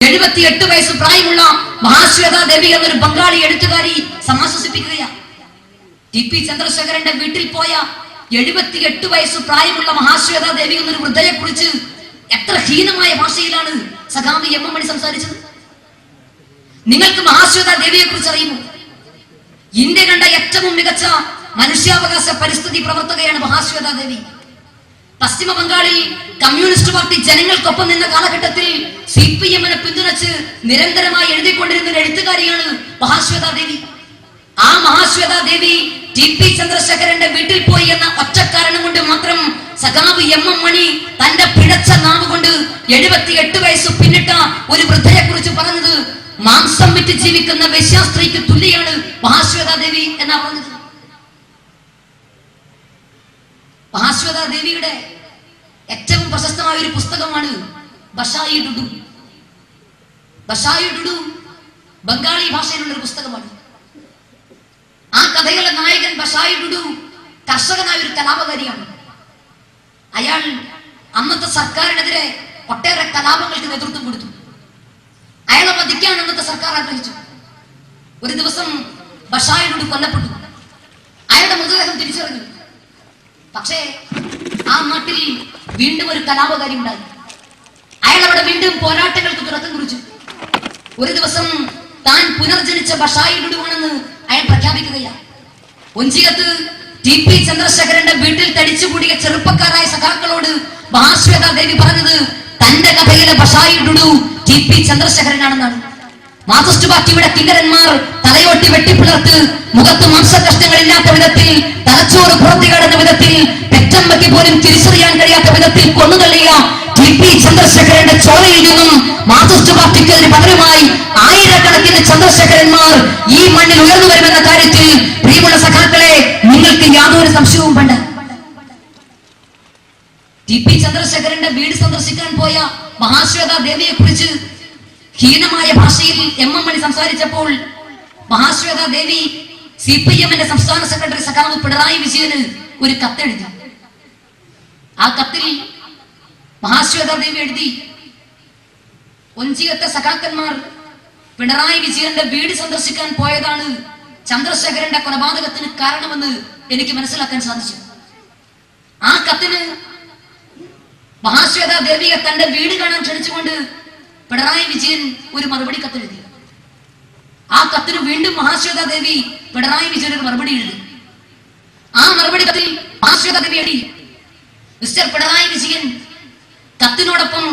78 വയസ്സ് പ്രായമുള്ള മഹാശ്വേത ദേവി എന്നൊരു ബംഗാളി എഴുത്തുകാരി സമാശ്വസിപ്പിക്കുകയാണ്. ടി.പി. ചന്ദ്രശേഖരന്റെ വീട്ടിൽ പോയ 78 വയസ്സ് പ്രായമുള്ള മഹാശ്വേത ദേവി എന്നൊരു വൃദ്ധയെ കുറിച്ച് എത്ര ഹീനമായ ഭാഷയിലാണ് സഖാവ് എം. എം. മണി സംസാരിച്ചത്. നിങ്ങൾക്ക് മഹാശ്വേത ദേവിയെ കുറിച്ച് അറിയുമോ? ഇന്ത്യ കണ്ട ഏറ്റവും മികച്ച മനുഷ്യാവകാശ പരിസ്ഥിതി പ്രവർത്തകയാണ് മഹാശ്വേത ദേവി. പശ്ചിമ ബംഗാളിൽ കമ്മ്യൂണിസ്റ്റ് പാർട്ടി ജനങ്ങൾക്കൊപ്പം നിന്ന കാലഘട്ടത്തിൽ CPM-നെ പിന്തുണച്ച് നിരന്തരമായി എഴുതിക്കൊണ്ടിരുന്ന ഒരു എഴുത്തുകാരിയാണ് മഹാശ്വേത ദേവി. ആ മഹാശ്വേത ദേവി ടി.പി. ചന്ദ്രശേഖരന്റെ വീട്ടിൽ പോയി എന്ന ഒറ്റ കാരണം കൊണ്ട് മാത്രം സഖാവ് എം. എം. മണി തന്റെ പിഴച്ച നാവ് കൊണ്ട് 78 വയസ്സ് പിന്നിട്ട ഒരു വൃദ്ധയെ കുറിച്ച് പറഞ്ഞത് മാംസം വിറ്റ് ജീവിക്കുന്ന വേശ്യാസ്ത്രീക്ക് തുല്യാണ് മഹാശ്വേത ദേവി എന്നാ പറഞ്ഞത്. മഹാശ്വേത ദേവിയുടെ ഏറ്റവും പ്രശസ്തമായ ഒരു പുസ്തകമാണ് ബഷായി ഡുഡു. ബഷായി ഡുഡു ബംഗാളി ഭാഷയിലുള്ള ഒരു പുസ്തകമാണ്. ആ കഥയിലെ നായകൻ ബഷായി ഡുഡു കർഷകനായ ഒരു കലാപകാരിയാണ്. അയാൾ അന്നത്തെ സർക്കാരിനെതിരെ ഒട്ടേറെ കലാപങ്ങൾക്ക് നേതൃത്വം കൊടുത്തു. അയാളെ വധിക്കാൻ അന്നത്തെ സർക്കാർ ആഗ്രഹിച്ചു. ഒരു ദിവസം ബഷായി ഡുഡു കൊല്ലപ്പെട്ടു. അയാളുടെ മൃതദേഹം തിരിച്ചറിഞ്ഞു. പക്ഷേ ആ നാട്ടിൽ വീണ്ടും ഒരു കലാപകാരി ഉണ്ടായി. അയാൾ അവിടെ വീണ്ടും പോരാട്ടങ്ങൾക്ക് തുടക്കം കുറിച്ചു. ഒരു ദിവസം താൻ പുനർജനിച്ച ബഷായി ഡുഡുവാണെന്ന് അയാൾ പ്രഖ്യാപിക്കുകയാണ്. ഒഞ്ചിയത്ത് ടി.പി. ചന്ദ്രശേഖരന്റെ വീട്ടിൽ തടിച്ചുകൂടിയ ചെറുപ്പക്കാരായ സഖാക്കളോട് മഹാശ്വേത ദേവി പറഞ്ഞത് തന്റെ കഥയിലെ ബഷായി ഡുഡു ടി.പി. ചന്ദ്രശേഖരനാണെന്നാണ്. മാർക്സിസ്റ്റ് പാർട്ടിയുടെ കിങ്കരന്മാർ തലയോട്ടി വെട്ടിപ്പിളർത്ത് മുഖത്ത് മാംസകഷ്ണങ്ങളില്ലാത്ത വിധത്തിൽ തലച്ചോറ് പുറത്തുകാടുന്ന വിധത്തിൽ പെറ്റമ്മയ്ക്ക് പോലും തിരിച്ചറിയാൻ കഴിയാത്ത വിധത്തിൽ കൊന്നുതള്ളിയ ടി.പി. ചന്ദ്രശേഖരന്റെ ചോരയിൽ നിന്നും മാർക്സിസ്റ്റ് പാർട്ടിക്കെതിരെ പകരമായി ആയിരക്കണക്കിന് ചന്ദ്രശേഖരന്മാർ ഈ മണ്ണിൽ ഉയർന്നു വരുമെന്ന കാര്യത്തിൽ പ്രിയമുള്ള സഖാക്കളെ നിങ്ങൾക്ക് യാതൊരു സംശയവും വേണ്ട. ടി.പി. ചന്ദ്രശേഖരന്റെ വീട് സന്ദർശിക്കാൻ പോയ മഹാശ്വേത ദേവിയെ കുറിച്ച് ഹീനമായ ഭാഷയിൽ എം. എം. മണി സംസാരിച്ചപ്പോൾ മഹാശ്വേത ദേവി CPM-ന്റെ സംസ്ഥാന സെക്രട്ടറി സഖാവ് പിണറായി വിജയന് ഒരു കത്തെഴുതി. ആ കത്തിൽ മഹാശ്വേത ദേവി എഴുതി, ഒഞ്ചിയത്തെ സഖാക്കന്മാർ പിണറായി വിജയന്റെ വീട് സന്ദർശിക്കാൻ പോയതാണ് ചന്ദ്രശേഖരന്റെ കൊലപാതകത്തിന് കാരണമെന്ന് എനിക്ക് മനസ്സിലാക്കാൻ സാധിച്ചു. ആ കത്തിന് മഹാശ്വേത ദേവിയെ തന്റെ വീട് കാണാൻ ക്ഷണിച്ചുകൊണ്ട് പിണറായി വിജയൻ ഒരു മറുപടി കത്തെഴുതി. ആ കത്തിന് വീണ്ടും മഹാശ്വേത ദേവി പിണറായി വിജയൻ ഒരു മറുപടി എഴുതി. ആ മറുപടി കത്തിൽ മഹാശ്വേത ദേവി എഴുതി, മിസ്റ്റർ പിണറായി വിജയൻ, കത്തിനോടൊപ്പം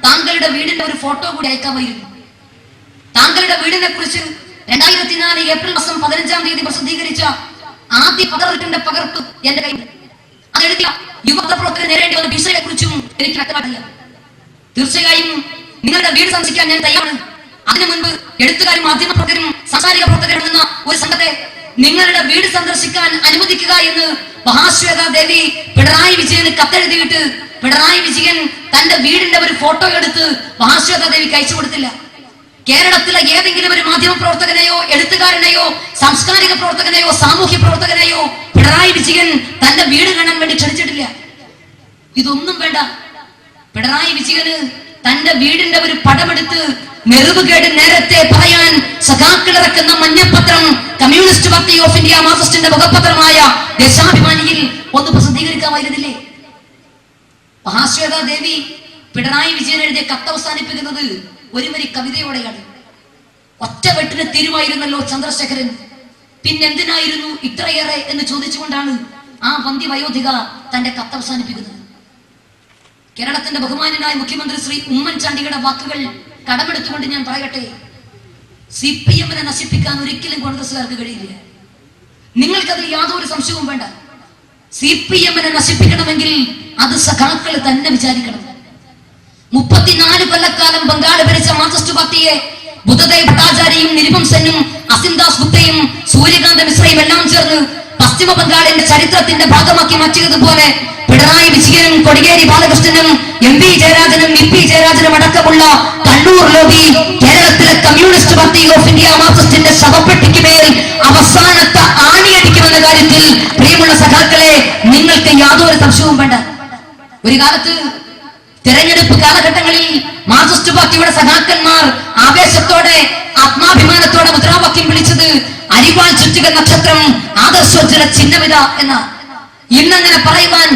താങ്കളുടെ വീടിന്റെ ഒരു ഫോട്ടോ കൂടി അയക്കാമായിരുന്നു. താങ്കളുടെ വീടിനെ കുറിച്ച് 2004 ഏപ്രിൽ മാസം 15-ാം തീയതി പ്രസിദ്ധീകരിച്ച ആദ്യ പത്രത്തിന്റെ പകർപ്പ് എന്റെ കയ്യിൽ. അതെഴുതിയ യുവപ്രവർത്തകർ നേരിടേണ്ടി വന്ന ഭീഷണിയെ കുറിച്ചും എനിക്ക് വ്യക്തമാക്കില്ല. തീർച്ചയായും നിങ്ങളുടെ വീട് സന്ദർശിക്കാൻ ഞാൻ തയ്യാറാണ്. അതിനു മുൻപ് എഴുത്തുകാരും മാധ്യമപ്രവർത്തകരും സാംസ്കാരിക പ്രവർത്തകരും എന്ന ഒരു സംഘത്തെ നിങ്ങളുടെ വീട് സന്ദർശിക്കാൻ അനുവദിക്കുക എന്ന് മഹാശ്വേത ദേവി പിണറായി വിജയന് കത്തെഴുതിയിട്ട് പിണറായി വിജയൻ തന്റെ വീടിന്റെ ഒരു ഫോട്ടോ എടുത്ത് മഹാശ്വേത ദേവിക്ക് അയച്ചു കൊടുത്തില്ല. കേരളത്തിലെ ഏതെങ്കിലും ഒരു മാധ്യമപ്രവർത്തകനെയോ എഴുത്തുകാരനെയോ സാംസ്കാരിക പ്രവർത്തകനെയോ സാമൂഹ്യ പ്രവർത്തകനെയോ പിണറായി വിജയൻ തന്റെ വീട് കാണാൻ വേണ്ടി ക്ഷണിച്ചിട്ടില്ല. ഇതൊന്നും വേണ്ട. പിണറായി വിജയന് തന്റെ വീടിന്റെ ഒരു പടമെടുത്ത് നെറിവുകേട് നേരത്തെ പറയാൻ സഖാക്കൾ ഇറക്കുന്ന മഞ്ഞപ്പത്രം കമ്മ്യൂണിസ്റ്റ് പാർട്ടി ഓഫ് ഇന്ത്യ മാർക്സിസ്റ്റിന്റെ മുഖപത്രമായ ദേശാഭിമാനിയിൽ ഒന്ന് പ്രസിദ്ധീകരിക്കാമായിരുന്നില്ലേ? മഹാശ്വേത ദേവി പിണറായി വിജയൻ എഴുതിയ കത്ത് അവസാനിപ്പിക്കുന്നത് ഒരു വരി കവിതയോടെയാണ്. ഒറ്റ വെട്ടിന് തീരുമായിരുന്നല്ലോ ചന്ദ്രശേഖരൻ, പിന്നെന്തിനായിരുന്നു ഇത്രയേറെ എന്ന് ചോദിച്ചുകൊണ്ടാണ് ആ വന്ധ്യവയോധിക തന്റെ കത്ത് അവസാനിപ്പിക്കുന്നത്. കേരളത്തിന്റെ ബഹുമാന്യനായ മുഖ്യമന്ത്രി ശ്രീ ഉമ്മൻചാണ്ടിയുടെ വാക്കുകൾ കടമെടുത്തുകൊണ്ട് ഞാൻ പറയട്ടെ, CPM-നെ നശിപ്പിക്കാൻ ഒരിക്കലും കോൺഗ്രസുകാർക്ക് കഴിയില്ല. നിങ്ങൾക്കതിൽ യാതൊരു സംശയവും വേണ്ട. CPM-നെ നശിപ്പിക്കണമെങ്കിൽ അത് സഖാക്കൾ തന്നെ വിചാരിക്കണം. 34 കൊല്ലക്കാലം ബംഗാൾ ഭരിച്ച മാർക്സിസ്റ്റ് പാർട്ടിയെ ബുദ്ധദേവ് ഭട്ടാചാര്യയും നിരുപം സെന്നും അസിംദാസ് ഗുപ്തയും സൂര്യകാന്ത മിശ്രയും എല്ലാം ചേർന്ന് പശ്ചിമ ബംഗാളിന്റെ ചരിത്രത്തിന്റെ ഭാഗമാക്കി മാറ്റിയതുപോലെ പിണറായി വിജയനും കൊടിയേരി ബാലകൃഷ്ണനും MP ജയരാജനും EP ജയരാജനും അടക്കമുള്ള കണ്ണൂർ ലോബി കേരളത്തിലെ കമ്മ്യൂണിസ്റ്റ് പാർട്ടി ഓഫ് ഇന്ത്യ മാർക്സിസ്റ്റിന്റെ ശവപ്പെട്ടിക്ക് മേൽ അവസാനത്തെ ആണിയടിക്കുമെന്ന കാര്യത്തിൽ പ്രിയമുള്ള സഖാക്കളെ നിങ്ങൾക്ക് യാതൊരു സംശയവും വേണ്ട. ഒരു കാലത്ത് തെരഞ്ഞെടുപ്പ് കാലഘട്ടങ്ങളിൽ മാർക്സിസ്റ്റ് പാർട്ടിയുടെ സഖാക്കന്മാർ ആവേശത്തോടെ ആത്മാഭിമാനത്തോടെ മുദ്രാവാക്യം വിളിച്ചത് അരിവാൾ ചുറ്റിക നക്ഷത്രം ആദർശോജ്വല ചിഹ്നമിത എന്ന. ഇന്നങ്ങനെ പറയുവാൻ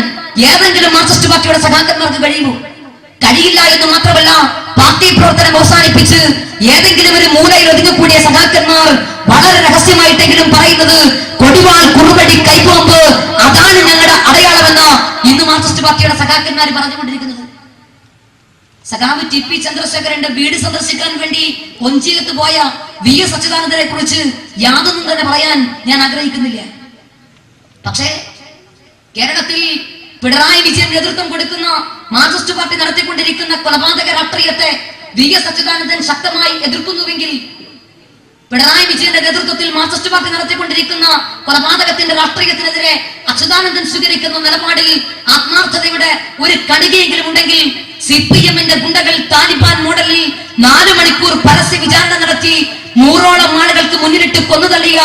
ഏതെങ്കിലും മാർക്സിസ്റ്റ് പാർട്ടിയുടെ സഖാക്കന്മാർക്ക് കഴിയുമോ? കഴിയില്ല എന്ന് മാത്രമല്ല, പാർട്ടി പ്രവർത്തനം അവസാനിപ്പിച്ച് ഏതെങ്കിലും ഒരു മൂലയിൽ ഒതുങ്ങിക്കൂടിയ സഖാക്കന്മാർ വളരെ രഹസ്യമായിട്ടെങ്കിലും പറയുന്നത് കൊടിവാൾ, കുറുവടി, കൈബോംബ് അതാണ് ഞങ്ങളുടെ അടയാളമെന്ന് ഇന്ന് മാർക്സിസ്റ്റ് പാർട്ടിയുടെ സഖാക്കന്മാർ പറഞ്ഞുകൊണ്ടിരിക്കുന്നത്. സഖാവ് ടി.പി. ചന്ദ്രശേഖരന്റെ വീട് സന്ദർശിക്കാൻ വേണ്ടി കൊഞ്ചിയത്ത് പോയ വി.എസ്. അച്യുതാനന്ദനെ കുറിച്ച് യാതൊന്നും തന്നെ പറയാൻ ഞാൻ ആഗ്രഹിക്കുന്നില്ല. പക്ഷേ കേരളത്തിൽ പിണറായി വിജയൻ നേതൃത്വം കൊടുക്കുന്ന മാർക്സിസ്റ്റ് പാർട്ടി നടത്തിക്കൊണ്ടിരിക്കുന്ന കൊലപാതക രാഷ്ട്രീയത്തെ വി.എസ്. അച്യുതാനന്ദൻ ശക്തമായി എതിർക്കുന്നുവെങ്കിൽ, പിണറായി വിജയന്റെ നേതൃത്വത്തിൽ മാർക്സിസ്റ്റ് പാർട്ടി നടത്തിക്കൊണ്ടിരിക്കുന്ന കൊലപാതകത്തിന്റെ രാഷ്ട്രീയത്തിനെതിരെ അച്യുതാനന്ദൻ സ്വീകരിക്കുന്ന നിലപാടിൽ ആത്മാർത്ഥതയുടെ ഒരു കണികയെങ്കിലും ഉണ്ടെങ്കിൽ, CPM-ന്റെ ഗുണ്ടകൾ താലിബാൻ മോഡലിൽ 4 മണിക്കൂർ പരസ്യ വിചാരണ നടത്തി 100ഓളം ആളുകൾക്ക് മുന്നിലിട്ട് കൊന്നുതള്ളിയ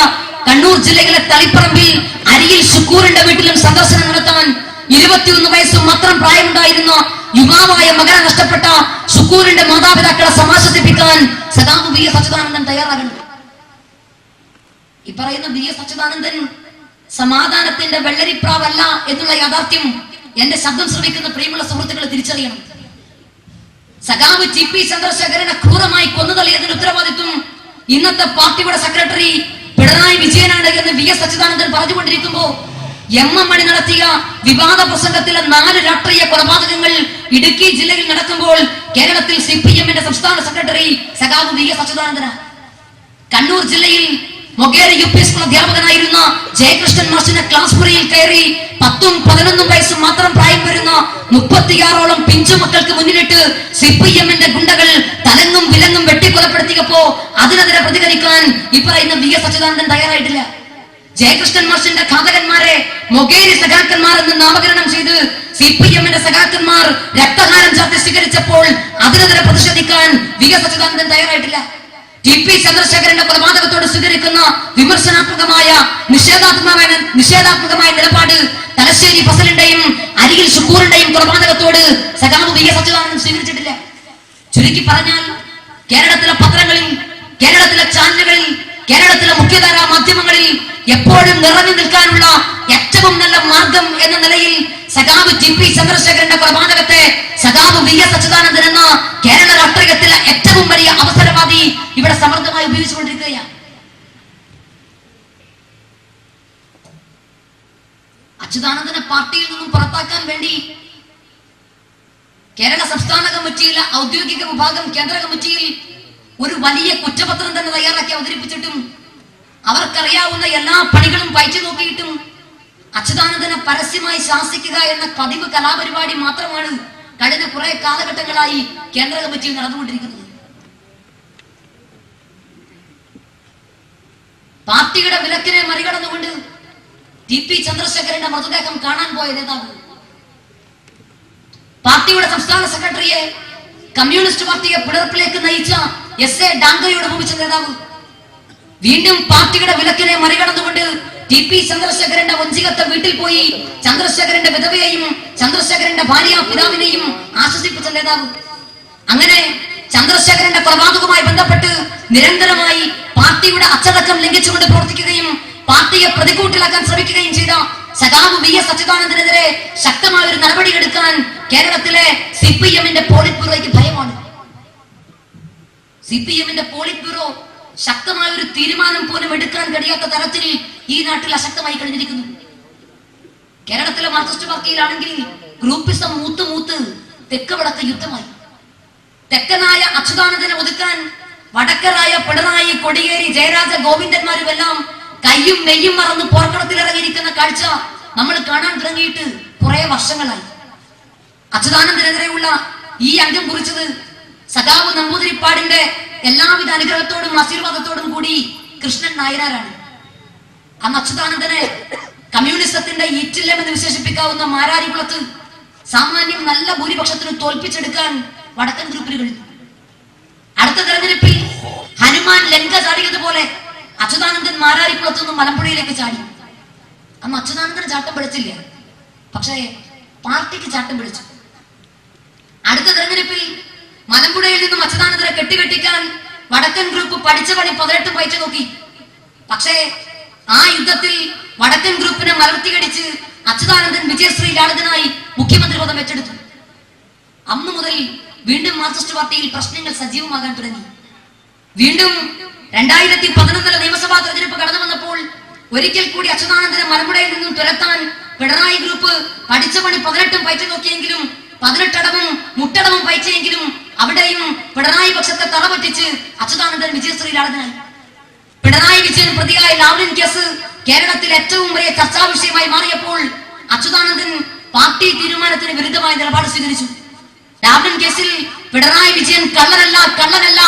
കണ്ണൂർ ജില്ലയിലെ തളിപ്പറമ്പിൽ അരിയിൽ ഷുക്കൂറിന്റെ വീട്ടിലും സന്ദർശനം നടത്താൻ 21 വയസ്സ് മാത്രം പ്രായമുണ്ടായിരുന്ന യുവാവായ മകനെ നഷ്ടപ്പെട്ട ഷുക്കൂറിന്റെ മാതാപിതാക്കളെ സമാശ്വസിപ്പിക്കാൻ സഖാവ് വി.എസ്. അച്യുതാനന്ദൻ തയ്യാറാകണം. ഈ പറയുന്ന വി.എസ്. അച്യുതാനന്ദൻ സമാധാനത്തിന്റെ വെള്ളരിപ്രാവല്ല എന്നുള്ള യാഥാർത്ഥ്യം എന്റെ ശബ്ദം ശ്രമിക്കുന്ന പ്രിയമുള്ള സുഹൃത്തുക്കളെ തിരിച്ചറിയണം. സഖാവ് ടി.പി. ചന്ദ്രശേഖരനെ ക്രൂരമായി കൊന്നുതള്ളിയതിന് ഉത്തരവാദിത്വം ഇന്നത്തെ പാർട്ടിയുടെ സെക്രട്ടറി പിണറായി വിജയനാണ് എന്ന് വി.എസ്. അച്യുതാനന്ദൻ പറഞ്ഞുകൊണ്ടിരിക്കുമ്പോ, M.M. മണി നടത്തിയ വിവാദ പ്രസംഗത്തിലെ 4 രാഷ്ട്രീയ കൊലപാതകങ്ങൾ ഇടുക്കി ജില്ലയിൽ നടക്കുമ്പോൾ കേരളത്തിൽ CPM-ന്റെ സംസ്ഥാന സെക്രട്ടറി സഖാവ് വി.എസ്. അച്യുതാനന്ദനാണ്. കണ്ണൂർ ജില്ലയിൽ മൊകേരി യു.പി. സ്കൂൾ അധ്യാപകനായിരുന്ന ജയകൃഷ്ണൻ മാഷിനെ ക്ലാസ് മുറിയിൽ കയറി 10ഉം 11ഉം വയസ്സും മാത്രം പ്രായം വരുന്ന 36ഓളം പിഞ്ചു മക്കൾക്ക് മുന്നിലിട്ട് CPM-ന്റെ ഗുണ്ടകൾ തലങ്ങും വിലങ്ങും വെട്ടിക്കൊലപ്പെടുത്തിയപ്പോ അതിനെതിരെ പ്രതികരിക്കാൻ ഈ പറയുന്ന വി.എസ്. അച്യുതാനന്ദൻ തയ്യാറായിട്ടില്ല. ജയകൃഷ്ണൻ മാഷിന്റെ ഘാതകന്മാരെ മൊകേരി സഖാക്കന്മാർ എന്ന് നാമകരണം ചെയ്ത് CPM-ന്റെ സഖാക്കന്മാർ രക്തഹാരം ചാർത്തി സ്വീകരിച്ചപ്പോൾ അതിനെതിരെ പ്രതിഷേധിക്കാൻ വി.എസ്. അച്യുതാനന്ദൻ തയ്യാറായിട്ടില്ല. ടി.പി. ചന്ദ്രശേഖരന്റെ കൊലപാതകത്തോട് സ്വീകരിക്കുന്ന വിമർശനാത്മകമായ നിഷേധാത്മകമായ നിലപാട് തലശ്ശേരി ഫസലിന്റെയും അരിയിൽ ഷുക്കൂറിന്റെയും കൊലപാതകത്തോട് സഖാവ് വി.എസ്. അച്യുതാനന്ദൻ സ്വീകരിച്ചിട്ടില്ല. ചുരുക്കി പറഞ്ഞാൽ, കേരളത്തിലെ പത്രങ്ങളിൽ, കേരളത്തിലെ ചാനലുകളിൽ, കേരളത്തിലെ മുഖ്യധാരാ മാധ്യമങ്ങളിൽ എപ്പോഴും നിറഞ്ഞു നിൽക്കാനുള്ള ഏറ്റവും നല്ല മാർഗം എന്ന നിലയിൽ സഖാവ് ടി.പി. ചന്ദ്രശേഖരന്റെ കൊലപാതകത്തെ സഖാവ് വി.എസ്. അച്യുതാനന്ദൻ എന്ന കേരള രാഷ്ട്രീയത്തിലെ ഏറ്റവും വലിയ അവസരവാദി ഇവിടെ സമർത്ഥമായി ഉപയോഗിച്ചുകൊണ്ടിരിക്കുകയാണ്. അച്യുതാനന്ദനെ പാർട്ടിയിൽ നിന്നും പുറത്താക്കാൻ വേണ്ടി കേരള സംസ്ഥാന കമ്മിറ്റിയിലെ ഔദ്യോഗിക വിഭാഗം കേന്ദ്ര കമ്മിറ്റിയിൽ ഒരു വലിയ കുറ്റപത്രം തന്നെ തയ്യാറാക്കി അവതരിപ്പിച്ചിട്ടും അവർക്കറിയാവുന്ന എല്ലാ പണികളും പയച്ചു നോക്കിയിട്ടും അച്യുതാനന്ദനെ പരസ്യമായി ശാസിക്കുക എന്ന പതിവ് കലാപരിപാടി മാത്രമാണ് കഴിഞ്ഞ കുറെ കാലഘട്ടങ്ങളായി കേന്ദ്ര കമ്മിറ്റിയിൽ നടന്നുകൊണ്ടിരിക്കുന്നത്. പാർട്ടിയുടെ വിലക്കിനെ മറികടന്നുകൊണ്ട് ടി.പി. ചന്ദ്രശേഖരന്റെ മൃതദേഹം കാണാൻ പോയ നേതാവ്, പാർട്ടിയുടെ സംസ്ഥാന സെക്രട്ടറിയെ കമ്മ്യൂണിസ്റ്റ് പാർട്ടിയെ പിളർപ്പിലേക്ക് നയിച്ച S.A. ഡാംഗയോട് ഭൂമിച്ച നേതാവ്, വീണ്ടും പാർട്ടിയുടെ വിലക്കിനെ മറികടന്നുകൊണ്ട് ടി.പി. ചന്ദ്രശേഖരന്റെ വഞ്ചികത്തെ വീട്ടിൽ പോയി ചന്ദ്രശേഖരന്റെ വിധവയെയും ചന്ദ്രശേഖരന്റെ ഭാര്യ പിതാവിനെയും ആശ്വസിപ്പിച്ച നേതാവ്, അങ്ങനെ ചന്ദ്രശേഖരന്റെ കൊലപാതകവുമായി ബന്ധപ്പെട്ട് നിരന്തരമായി പാർട്ടിയുടെ അച്ചടക്കം ലംഘിച്ചുകൊണ്ട് പ്രവർത്തിക്കുകയും പാർട്ടിയെ പ്രതികൂട്ടിലാക്കാൻ ശ്രമിക്കുകയും ചെയ്ത സഖാവ് വി.എസ്. അച്യുതാനന്ദനെതിരെ ശക്തമായ ഒരു നടപടിയെടുക്കാൻ കേരളത്തിലെ CPM-ന്റെ പോളിറ്റ് ബ്യൂറോയ്ക്ക് ഭയമാണ്. CPM-ന്റെ പോളിറ്റ് ബ്യൂറോ ശക്തമായ ഒരു തീരുമാനം പോലും എടുക്കാൻ കഴിയാത്ത തരത്തിൽ ഈ നാട്ടിൽ അശക്തമായി കഴിഞ്ഞിരിക്കുന്നു. കേരളത്തിലെ മാർക്സിസ്റ്റ് പാർട്ടിയിലാണെങ്കിൽ ഗ്രൂപ്പിസം മൂത്ത് തെക്ക് വടക്ക് യുദ്ധമായി. തെക്കനായ അച്യുതാനന്ദനെ ഒതുക്കാൻ വടക്കനായ പിണറായി, കൊടിയേരി, ജയരാജ, ഗോവിന്ദന്മാരുമെല്ലാം കയ്യും നെയ്യും മറന്ന് പോർക്കളത്തിലിറങ്ങിയിരിക്കുന്ന കാഴ്ച നമ്മൾ കാണാൻ തുടങ്ങിയിട്ട് കുറെ വർഷങ്ങളായി. അച്യുതാനന്ദനെതിരെയുള്ള ഈ അംഗം കുറിച്ചത് സഖാവ് നമ്പൂതിരിപ്പാടിന്റെ എല്ലാവിധ അനുഗ്രഹത്തോടും ആശീർവാദത്തോടും കൂടി കൃഷ്ണൻ നായനാരാണ്. അന്ന് അച്യുതാനന്ദനെ കമ്മ്യൂണിസത്തിന്റെ ഈറ്റില്ലം എന്ന് വിശേഷിപ്പിക്കാവുന്ന മാരാരികുളത്ത് സാമാന്യം നല്ല ഭൂരിപക്ഷത്തിന് തോൽപ്പിച്ചെടുക്കാൻ വടക്കൻ ഗ്രൂപ്പിന് കഴിഞ്ഞു. അടുത്ത തെരഞ്ഞെടുപ്പിൽ ഹനുമാൻ ലങ്ക ചാടിയതുപോലെ അച്യുതാനന്ദൻ മാരാരിക്കുളത്ത് നിന്നും മലമ്പുഴയിലേക്ക് ചാടി. അന്ന് അച്യുതാനന്ദന് ചാട്ടം പിടിച്ചില്ല, പക്ഷേ പാർട്ടിക്ക് ചാട്ടം പിടിച്ചു. അടുത്ത തെരഞ്ഞെടുപ്പിൽ മലമ്പുഴയിൽ നിന്നും അച്യുതാനന്ദനെ കെട്ടിക്കാൻ വടക്കൻ ഗ്രൂപ്പ് പഠിച്ച പണി 18 പയറ്റ് നോക്കി. പക്ഷേ ആ യുദ്ധത്തിൽ വടക്കൻ ഗ്രൂപ്പിനെ മലർത്തിയടിച്ച് അച്യുതാനന്ദൻ വിജയശ്രീ ലാളിതനായി മുഖ്യമന്ത്രി പദം ഏറ്റെടുത്തു. അന്നു മുതൽ വീണ്ടും മാർക്സിസ്റ്റ് പാർട്ടിയിൽ പ്രശ്നങ്ങൾ സജീവമാകാൻ തുടങ്ങി. വീണ്ടും 2011 നിയമസഭാ തെരഞ്ഞെടുപ്പ് കടന്നു വന്നപ്പോൾ ഒരിക്കൽ കൂടി അച്യുതാനന്ദനെ മലമ്പുഴയിൽ നിന്നും തുരത്താൻ പിണറായി ഗ്രൂപ്പ് പഠിച്ച പണി 18 പയറ്റ് നോക്കിയെങ്കിലും 18 അടവും മുട്ടടവും പയച്ചെങ്കിലും അവിടെയും പിണറായി പക്ഷത്തെ തറപറ്റിച്ച് അച്യുതാനന്ദൻ വിജയശ്രീ ലാളിതനായി. പിണറായി വിജയൻ പ്രതിയായ ലാവ്ലിൻ കേസ് കേരളത്തിൽ ഏറ്റവും വലിയ ചർച്ചാ വിഷയമായി മാറിയപ്പോൾ അച്യുതാനന്ദൻ പാർട്ടി തീരുമാനത്തിന് വിരുദ്ധമായ നിലപാട് സ്വീകരിച്ചു. ലാവ്ലിൻ കേസിൽ പിണറായി വിജയൻ കള്ളനല്ല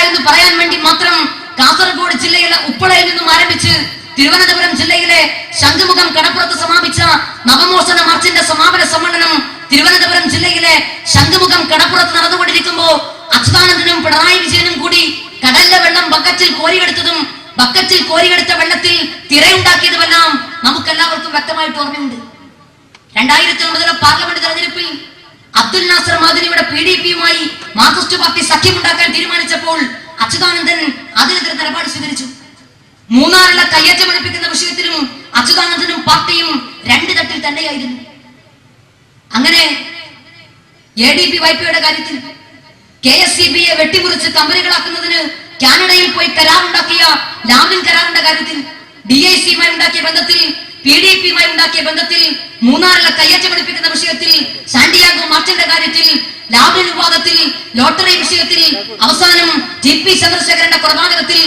എന്ന് പറയാൻ വേണ്ടി മാത്രം കാസർഗോഡ് ജില്ലയിലെ ഉപ്പളയിൽ നിന്നും ആരംഭിച്ച് തിരുവനന്തപുരം ജില്ലയിലെ ശംഖുമുഖം കടപ്പുറത്ത് സമാപിച്ച നവമോചന മാർച്ചിന്റെ സമാപന സമ്മേളനം തിരുവനന്തപുരം ജില്ലയിലെ ശംഖുമുഖം കടപ്പുറത്ത് നടന്നുകൊണ്ടിരിക്കുമ്പോ അച്യുതാനന്ദനും പിണറായി വിജയനും കൂടി കടലിലെ വെള്ളം ബക്കറ്റിൽ കോരിയെടുത്ത വെള്ളത്തിൽ തിരയുണ്ടാക്കിയതുമെല്ലാം നമുക്കെല്ലാവർക്കും വ്യക്തമായിട്ട് ഓർമ്മയുണ്ട്. 2009 പാർലമെന്റ് തെരഞ്ഞെടുപ്പിൽ അബ്ദുൽ നാസർ മാദനിയുടെ PDPയുമായി മാർക്സിസ്റ്റ് പാർട്ടി സഖ്യമുണ്ടാക്കാൻ തീരുമാനിച്ചപ്പോൾ അച്യുതാനന്ദൻ അതിനെതിരെ നിലപാട് സ്വീകരിച്ചു. മൂന്നാറിലെ കയ്യേറ്റം പഠിപ്പിക്കുന്ന വിഷയത്തിലും അച്യുതാനന്ദനും പാർട്ടിയും 2 തട്ടിൽ തന്നെയായിരുന്നു. അങ്ങനെ ADP വായ്പയുടെ കാര്യത്തിൽ KSCBയെ വെട്ടിമുറിച്ച് കമ്പനികളാക്കുന്നതിന് കാനഡയിൽ പോയി കരാറുണ്ടാക്കിയ ലാവ്ലിൻ കരാറിന്റെ കാര്യത്തിൽ DICയുമായി ഉണ്ടാക്കിയ ബന്ധത്തിൽ PDPയുമായി ഉണ്ടാക്കിയ ബന്ധത്തിൽ മൂന്നാറിലെ കയ്യേറ്റം പഠിപ്പിക്കുന്ന വിഷയത്തിൽ സാന്റിയാഗോ മാർച്ചിന്റെ കാര്യത്തിൽ ലാവ്ലിൻ വിവാദത്തിൽ ലോട്ടറി വിഷയത്തിൽ അവസാനം GP ചന്ദ്രശേഖരന്റെ കൊലപാതകത്തിൽ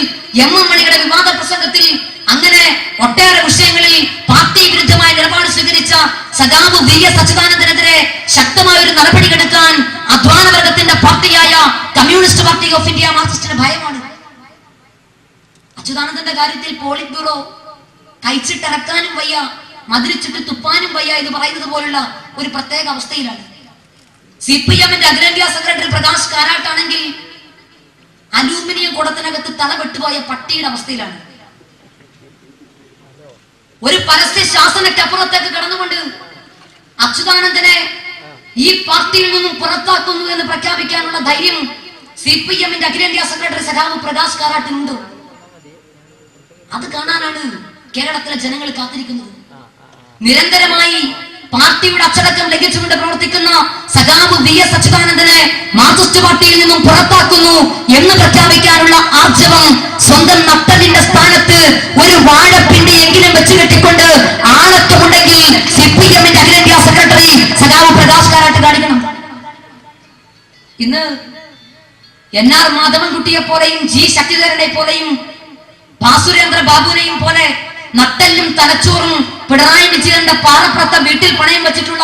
MM മണിയുടെ വിവാദ പ്രസംഗത്തിൽ അങ്ങനെ ഒട്ടേറെ വിഷയങ്ങളിൽ പാർട്ടി വിരുദ്ധമായ നിലപാട് സ്വീകരിച്ച സഖാവ് VS അച്യുതാനന്ദനെതിരെ ശക്തമായ ഒരു നടപടിയെടുക്കാൻ അധ്വാനവർഗത്തിന്റെ പാർട്ടിയായ കമ്മ്യൂണിസ്റ്റ് പാർട്ടി ഓഫ് ഇന്ത്യ മാർക്സിസ്റ്റിന് ഭയമാണ്. അച്യുതാനന്ദന്റെ കാര്യത്തിൽ പോളിറ്റ് ബ്യൂറോ കഴിച്ചിട്ടിറക്കാനും വയ്യ, മതിരിച്ചിട്ട് തുപ്പാനും വയ്യ എന്ന് പറയുന്നത് പോലുള്ള ഒരു പ്രത്യേക അവസ്ഥയിലാണ്. CPMന്റെ അഖിലേന്ത്യാ സെക്രട്ടറി പ്രകാശ് കാരാട്ടാണെങ്കിൽ അലൂമിനിയം കുടത്തിനകത്ത് തലവെട്ടുപോയ പട്ടിയുടെ അവസ്ഥയിലാണ്. ഒരു പരസ്യ ശാസനയ്ക്കപ്പുറത്തേക്ക് കടന്നുകൊണ്ട് അച്യുതാനന്ദനെ ഈ പാർട്ടിയിൽ നിന്നും പുറത്താക്കുന്നു എന്ന് പ്രഖ്യാപിക്കാനുള്ള ധൈര്യം CPMന്റെ അഖിലേന്ത്യാ സെക്രട്ടറി സഖാവ് പ്രകാശ് കാരാട്ടിനുണ്ട്. അത് കാണാനാണ് കേരളത്തിലെ ജനങ്ങൾ കാത്തിരിക്കുന്നത്. നിരന്തരമായി പാർട്ടിയുടെ അച്ചടക്കം ലംഘിച്ചുകൊണ്ട് പ്രവർത്തിക്കുന്ന സഖാവ് VS അച്യുതാനന്ദനെ മാർക്സിസ്റ്റ് പാർട്ടിയിൽ നിന്നും പുറത്താക്കുന്നു എന്ന് പ്രഖ്യാപിക്കാനുള്ള ആർജവം സ്വന്തം നട്ടലിന്റെ സ്ഥാനത്ത് ഒരു വാഴപ്പിണ്ടിയെങ്കിലും വെച്ച് കെട്ടിക്കൊണ്ട് ആളൊറ്റമുണ്ടെങ്കിൽ CPMന്റെ അഖിലേന്ത്യാ സെക്രട്ടറി സഖാവ് പ്രകാശ് കാരാട്ട് കാണിക്കണം. ഇന്ന് NR മാധവൻകുട്ടിയെ പോലെയും G ശക്തിധരനെ പോലെയും ഭാസുരേന്ദ്ര ബാബുവിനെയും പോലെ നട്ടല്ലും തലച്ചോറും പിണറായി വിജയന്റെ പാറപ്പുറത്തെ വീട്ടിൽ പണയം വെച്ചിട്ടുള്ള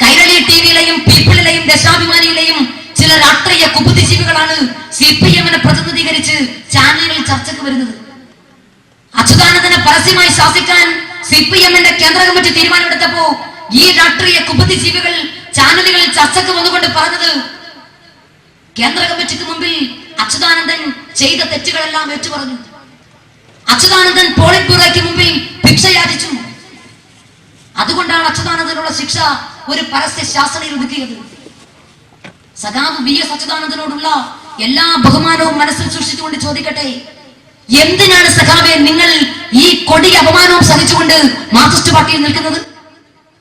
കൈരളി TVയിലെയും പീപ്പിളിലെയും ദേശാഭിമാനിയിലെയും ചില രാഷ്ട്രീയ കുബുദ്ധിജീവികളാണ് CPMനെ പ്രതിനിധീകരിച്ച് ചാനലുകളിൽ ചർച്ചയ്ക്ക് വരുന്നത്. അച്യുതാനന്ദനെ പരസ്യമായി ശാസിക്കാൻ CPMന്റെ കേന്ദ്ര കമ്മിറ്റി തീരുമാനമെടുത്തപ്പോ ഈ രാഷ്ട്രീയ കുബുദ്ധിജീവികൾ ചാനലുകളിൽ ചർച്ചയ്ക്ക് വന്നുകൊണ്ട് പറഞ്ഞത് കേന്ദ്ര കമ്മിറ്റിക്ക് മുമ്പിൽ അച്യുതാനന്ദൻ ചെയ്ത തെറ്റുകളെല്ലാം ഏറ്റുപറഞ്ഞു. അച്യുതാനന്ദൻ പോളിറ്റ് ബ്യൂറോയ്ക്ക് മുമ്പിൽ ഭിക്ഷ യാചിച്ചു. അതുകൊണ്ടാണ് അച്യുതാനന്ദനുള്ള ശിക്ഷ ഒരു പരസ്യ ശാസനയിൽ ഒതുക്കിയത്. സഖാവ് VS അച്യുതാനന്ദനോടുള്ള എല്ലാ ബഹുമാനവും മനസ്സിൽ സൂക്ഷിച്ചുകൊണ്ട് ചോദിക്കട്ടെ, എന്തിനാണ് സഖാവെ നിങ്ങൾ ഈ കൊടിയ അപമാനവും സഹിച്ചുകൊണ്ട് മാർക്സിസ്റ്റ് പാർട്ടിയിൽ നിൽക്കുന്നത്?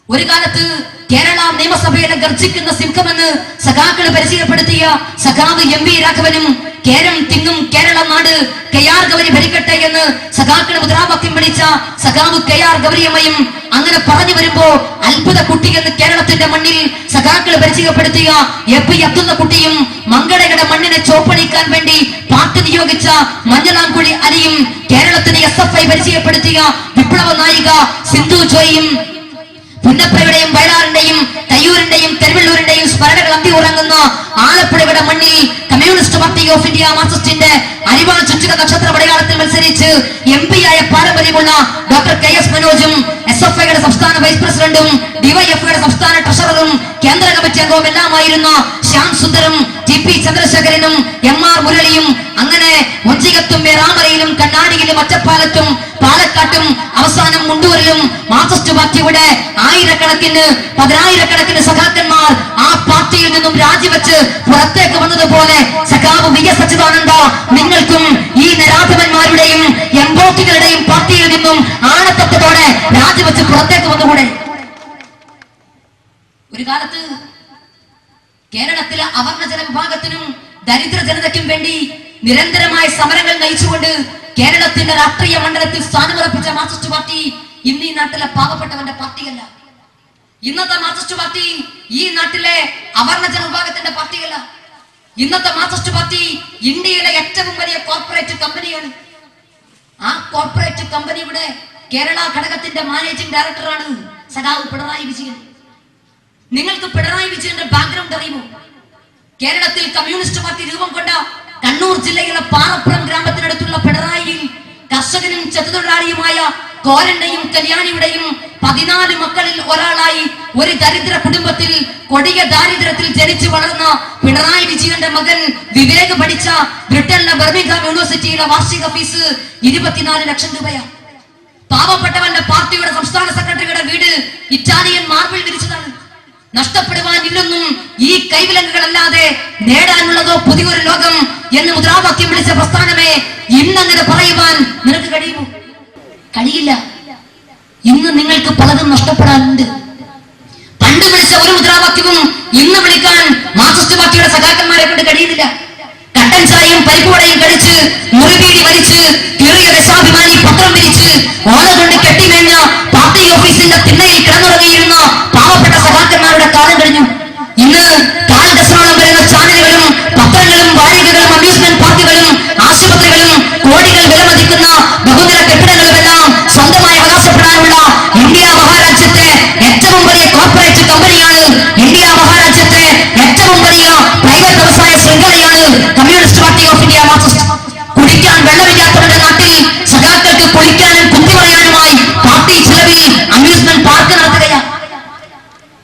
ഒരു കാലത്ത് കേരള നിയമസഭയിലെ ഗർജിക്കുന്ന സിംഹമെന്ന് സഖാക്കള് പരിചയപ്പെടുത്തിയ സഖാവ് MV രാഘവനും കേരം തിങ്ങും കേരള നാട് KR ഗൗരി ഭരിക്കട്ടെ എന്ന് സഖാക്കള് മുദ്രാവാക്യം വിളിച്ച സഖാവ് KR ഗൗരിയമ്മയും അങ്ങനെ പറഞ്ഞു വരുമ്പോ അത്ഭുത കുട്ടി എന്ന് കേരളത്തിന്റെ മണ്ണിൽ സഖാക്കള് പരിചയപ്പെടുത്തിയ FP അബ്ദുള്ള കുട്ടിയും മംഗളയുടെ മണ്ണിനെ ചോപ്പണിക്കാൻ വേണ്ടി പാർട്ടി നിയോഗിച്ച മഞ്ഞളാംകുഴി അലിയും കേരളത്തിന് SFI പരിചയപ്പെടുത്തിയ വിപ്ലവ നായിക സിന്ധു ജോയിയും പുന്നപ്പയുടെയും വയലാറിന്റെയും തയ്യൂരിന്റെയും തെരുവള്ളൂരിന്റെയും സ്മരണകൾ അന്തി ഉറങ്ങുന്ന ആലപ്പുഴയുടെ മണ്ണിൽ കമ്മ്യൂണിസ്റ്റ് പാർട്ടി ഓഫ് ഇന്ത്യ മാർക്സിസ്റ്റിന്റെ അരിവാൾ ചുറ്റുക നക്ഷത്ര പടയാളത്തിൽ മത്സരിച്ച് MP ആയ പാരമ്പര്യമുള്ള ഡോക്ടർ KS മനോജും SFIയുടെ സംസ്ഥാന വൈസ് പ്രസിഡന്റും DYFIയുടെ സംസ്ഥാന ട്രഷററും കേന്ദ്ര കമ്മിറ്റി അംഗവും എല്ലാമായിരുന്ന ശ്യാം സുന്ദറും GP ചന്ദ്രശേഖരനും MR മുരളിയും അങ്ങനെ വഞ്ചികത്തും മേറാമറയിലും കണ്ണാടിയിലും ഒറ്റപ്പാലത്തും പാലക്കാട് പാട്ടും അവസാനം മുണ്ടൂരിലും മാർക്സിസ്റ്റ് പാർട്ടിയുടെ ആയിരക്കണക്കിന് പതിനായിരക്കണക്കിന് സഖാക്കന്മാർ ആ പാർട്ടിയിൽ നിന്നും രാജിവെച്ച് പുറത്തേക്ക് വന്നതുപോലെ സഖാവ് വി.എസ്. അച്യുതാനന്ദ നിങ്ങൾക്കും ഈ നരാധവന്മാരുടെയും എംബോട്ടികളുടെയും പാർട്ടിയിൽ നിന്നും ആണത്തത്തോടെ രാജിവെച്ച് പുറത്തേക്ക് വന്നുകൂടെ? ഒരു കാലത്ത് കേരളത്തിലെ അവർണ ജനവിഭാഗത്തിനും ദരിദ്ര ജനതയ്ക്കും വേണ്ടി നിരന്തരമായ സമരങ്ങൾ നയിച്ചുകൊണ്ട് കേരളത്തിന്റെ രാഷ്ട്രീയ മണ്ഡലത്തിൽ സ്ഥാനമുറപ്പിച്ച മാർക്സിസ്റ്റ് പാർട്ടി ഇന്ന് ഈ നാട്ടിലെ പാവപ്പെട്ടവന്റെ പാർട്ടിയല്ല. ഇന്നത്തെ മാർക്സിസ്റ്റ് പാർട്ടി ഈ നാട്ടിലെ അവർണ ജനവിഭാഗത്തിന്റെ പാർട്ടിയല്ല. ഇന്നത്തെ മാർക്സിസ്റ്റ് പാർട്ടി ഇന്ത്യയിലെ ഏറ്റവും വലിയ കോർപ്പറേറ്റ് കമ്പനിയാണ്. ആ കോർപ്പറേറ്റ് കമ്പനിയുടെ കേരള ഘടകത്തിന്റെ മാനേജിംഗ് ഡയറക്ടറാണ് സഖാവ് പിണറായി വിജയൻ. നിങ്ങൾക്ക് പിണറായി വിജയന്റെ ബാക്ക്ഗ്രൗണ്ട് അറിയുമോ? കേരളത്തിൽ കമ്മ്യൂണിസ്റ്റ് പാർട്ടി രൂപം കൊണ്ട കണ്ണൂർ ജില്ലയിലെ പാറപ്പുറം ഗ്രാമത്തിനടുത്തുള്ള പിണറായിയിൽ കർഷകനും ചെറുതൊഴിലാളിയുമായ കോരന്റെയും കല്യാണിയുടെയും 14 മക്കളിൽ ഒരാളായി ഒരു ദരിദ്ര കുടുംബത്തിൽ കൊടിയ ദാരിദ്ര്യത്തിൽ ജനിച്ചു വളർന്ന പിണറായി വിജയന്റെ മകൻ വിവേക് പഠിച്ച ബ്രിട്ടനിലെ ബർമിംഗ്ഹാം യൂണിവേഴ്സിറ്റിയിലെ വാർഷിക ഫീസ് 24 ലക്ഷം രൂപയാണ്. പാവപ്പെട്ടവന്റെ പാർട്ടിയുടെ സംസ്ഥാന സെക്രട്ടറിയുടെ വീട് ഇറ്റാലിയൻ മാർബിൾ വിരിച്ചതാണ്. നഷ്ടപ്പെടുവാനില്ലെന്നും ഈ കൈവിലങ്ങുകളല്ലാതെ നേടാനുള്ളതോ പുതിയൊരു ലോകം എന്ന് മുദ്രാവാക്യം വിളിച്ച പ്രസ്ഥാനമേ, ഇന്നങ്ങനെ പറയുവാൻ നിനക്ക് കഴിയുമോ? കഴിയില്ല. ഇന്ന് നിങ്ങൾക്ക് പലതും നഷ്ടപ്പെടാനുണ്ട്. പണ്ട് വിളിച്ച ഒരു മുദ്രാവാക്യവും ഇന്ന് വിളിക്കാൻ മാർക്സിസ്റ്റ് പാർട്ടിയുടെ സഖാക്കന്മാരെ കൊണ്ട് കഴിയുന്നില്ല. കട്ടൻ ചായയും പരിപ്പുവടയും കഴിച്ച് മുറിവീടി വലിച്ച് കീറിയ ദേശാഭിമാനി പത്രം വിരിച്ച് ഓല കൊണ്ട് കെട്ടിമേഞ്ഞ പാർട്ടി ഓഫീസിന്റെ തിണ്ണയിൽ കിടന്നുറങ്ങിയിരുന്ന പാവപ്പെട്ട സഖാക്കന്മാരുടെ കാലം കഴിഞ്ഞു. ഇന്ന് കാൽ ഡസനോളം വരുന്ന ചാനലുകളും പത്രങ്ങളും വാരികകളും അമ്യൂസ്മെന്റ് പാർക്കുകളും ആശുപത്രികളും കോടികൾ വിലമതിക്കുന്ന ബഹുനില കെട്ടിടങ്ങളുമെല്ലാം സ്വന്തമായി അവകാശപ്പെടാനുള്ള ഇന്ത്യ മഹാരാജ്യത്തെ ഏറ്റവും വലിയ കോർപ്പറേറ്റ് കമ്പനിയാണ്. ഇന്ത്യ മഹാരാജ്യത്തെ ഏറ്റവും വലിയ പ്രൈവറ്റ് വ്യവസായ ശൃംഖലയാണ് communist party of India Marxist. കുടിക്കാൻ വെള്ളമില്ലാത്തവരുടെ നാട്ടിൽ സഖാക്കൾക്ക് കുളിക്കാനും കുത്തിമറിയാനുമായി പാർട്ടി ചെലവിൽ അമ്യൂസ്മെന്റ് പാർക്ക് നടത്തുകയാണ്.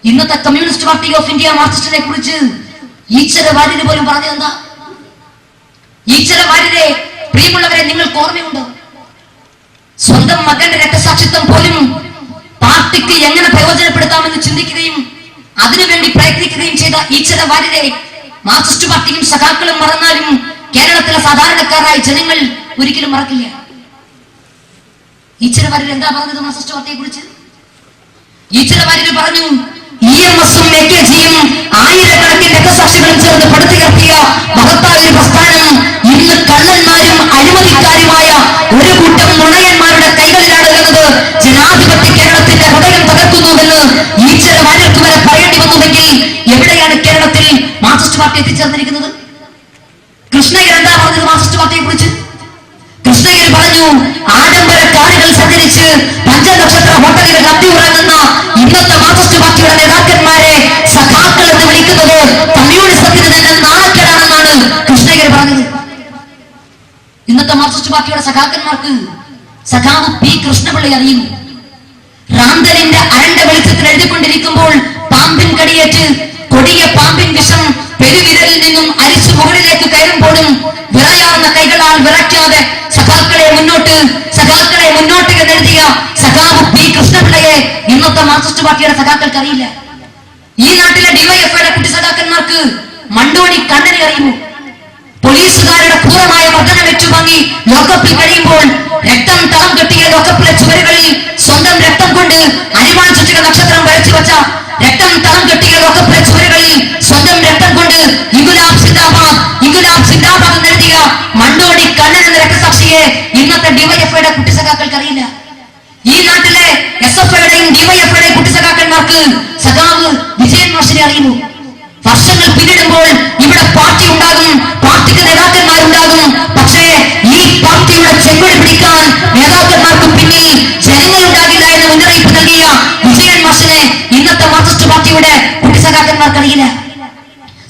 ഇന്നത്തെ കമ്മ്യൂണിസ്റ്റ് പാർട്ടി ഓഫ് ഇന്ത്യ മാർക്സിസ്റ്റിനെ കുറിച്ച് ഈശ്വര വാര്യര് പോലും പറഞ്ഞതെന്താ? ഈശ്വര വാര്യരെ പ്രിയമുള്ളവരെ, നിങ്ങൾക്ക് ഓർമ്മയുണ്ടോ? സ്വന്തം മകന്റെ രക്തസാക്ഷിത്വം പോലും പാർട്ടിക്ക് എങ്ങനെ പ്രയോജനപ്പെടുത്താമെന്ന് ചിന്തിക്കുകയും അതിനുവേണ്ടി പ്രയത്നിക്കുകയും ചെയ്ത ഈശ്വര വാര്യരെ മാർക്സിസ്റ്റ് പാർട്ടിയും സഖാക്കളും മറന്നാലും കേരളത്തിലെ സാധാരണക്കാരായ ജനങ്ങൾ ഒരിക്കലും മറക്കില്ല. ഈശ്വര വാര്യർ എന്താ പറഞ്ഞത് മാർക്സിസ്റ്റ് പാർട്ടിയെ കുറിച്ച്? ഈശ്വര വാര്യർ പറഞ്ഞു, EMS-ഉം AKG-യും ആയിരക്കണക്കിന് രക്തസാക്ഷികളും ചേർന്ന് പടുത്തുയർത്തിയ മഹത്തായ ഒരു പ്രസ്ഥാനം ഇന്ന് കള്ളന്മാരും അഴിമതിക്കാരുമായ ഒരു കൂട്ടം നുണയന്മാരുടെ കൈകളിലാണ് എന്നത് ജനാധിപത്യ കേരളത്തിന്റെ ഹൃദയം തകർക്കുന്നുവെന്ന് ഈശ്വര വാര്യർക്ക് വരെ പറയേണ്ടി വന്നുവെങ്കിൽ എവിടെയാണ് കേരളത്തിൽ മാർക്സിസ്റ്റ് പാർട്ടി എത്തിച്ചേർന്നിരിക്കുന്നത്? കൃഷ്ണയ്യർ എന്താ പറഞ്ഞത് മാർക്സിസ്റ്റ് പാർട്ടിയെ കുറിച്ച്? കൃഷ്ണയ്യർ പറഞ്ഞു, ആഡംബര കാറുകൾ സഞ്ചരിച്ച് പഞ്ചനക്ഷത്ര ഹോട്ടലുകൾ കത്തിയുറങ്ങുന്ന ഇന്നത്തെ മാർക്സിസ്റ്റ് പാർട്ടിയുടെ നേതാക്കന്മാരെ സഖാക്കൾ എന്ന് വിളിക്കുന്നത് കമ്മ്യൂണിസത്തിന് തന്നെ നാണക്കേടാണെന്നാണ് കൃഷ്ണയ്യർ പറഞ്ഞത്. ഇന്നത്തെ മാർക്സിസ്റ്റ് പാർട്ടിയുടെ സഖാക്കന്മാർക്ക് സഖാവ് പി. കൃഷ്ണപിള്ളയെ അറിയുന്നു. റാന്തലിന്റെ അരണ്ട വെളിച്ചത്തിൽ എഴുതിക്കൊണ്ടിരിക്കുമ്പോൾ പാമ്പിൻ കടിയേറ്റ് കൊടിയ പാമ്പിൻ വിഷം പെരുവിരലിൽ നിന്നും അരിച്ചു മുകളിലേക്ക് കയറുമ്പോഴും വിറയാർന്ന കൈകളാൽ വിറയ്ക്കാതെ സഖാക്കളെ മുന്നോട്ട് എന്നെഴുതിയ സഖാവ് പി. കൃഷ്ണപിള്ളയെ ഇന്നത്തെ മാർക്സിസ്റ്റ് പാർട്ടിയുടെ സഖാക്കൾക്ക് അറിയില്ല. ഈ നാട്ടിലെ ഡിവൈഎഫ്ഐയുടെ കുട്ടി സഖാക്കന്മാർക്ക് മണ്ടോണി കണ്ണനെ അറിയുമോ? പോലീസുകാരുടെ ക്രൂരമായ മർദ്ദനം ഏറ്റുവാങ്ങി ലോക്കപ്പിൽ കഴിയുമ്പോൾ രക്തം തളം കെട്ടിയ ലോക്കപ്പിലെ ചുവരുകളിൽ സ്വന്തം രക്തം കൊണ്ട് അരിവാൾ ചുറ്റിക നക്ഷത്രം വരച്ചു വച്ച രക്തം തളം കെട്ടിയ ലോക്കപ്പിലെ ചുവരുകളിൽ സ്വന്തം രക്തം കൊണ്ട് ഇൻകുലാബ് സിന്ദാബാദ് എന്നെഴുതിയ മണ്ടോണി കണ്ണൻ എന്ന രക്തസാക്ഷിയെ ഇന്നത്തെ ഡിവൈഎഫ്ഐയുടെ കുട്ടി സഖാക്കൾക്ക് അറിയില്ല. ഈ നാട്ടിലെ SFIയുടെയും ഡിവൈഎഫ്ഐയുടെയും കുട്ടി സഖാക്കന്മാർക്ക് സഖാവ് വിജയൻ മാഷിനെ അറിയുന്നു. വർഷങ്ങൾ പിന്നിടുമ്പോൾ ഇവിടെ പാർട്ടി ഉണ്ടാകും, പാർട്ടിക്ക് നേതാക്കന്മാരുണ്ടാകും. പക്ഷേ ഈ പാർട്ടിയുടെ ചെങ്കൊടി പിടിക്കാൻ നേതാക്കന്മാർക്ക് പിന്നിൽ ജനങ്ങളുണ്ടാകില്ല എന്ന് മുന്നറിയിപ്പ് നൽകിയ വിജയൻ മാഷിനെ ഇന്നത്തെ മാർക്സിസ്റ്റ് പാർട്ടിയുടെ കുട്ടി സഖാക്കന്മാർക്ക് അറിയില്ല.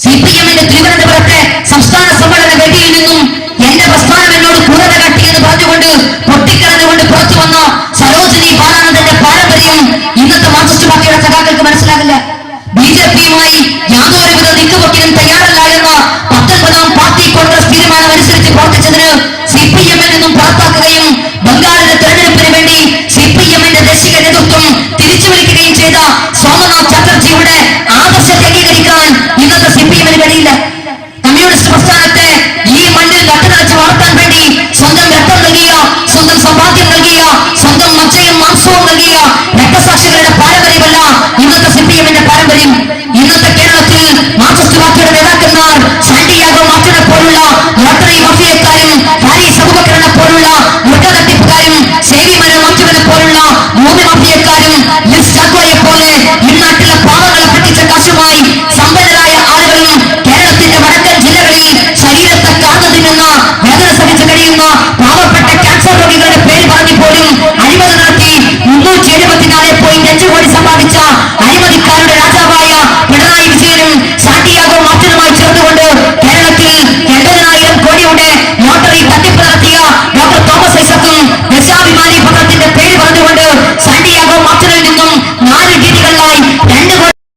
CPM-ന്റെ തിരുവനന്തപുരത്തെ സംസ്ഥാന സമ്മേളന വേദിയിൽ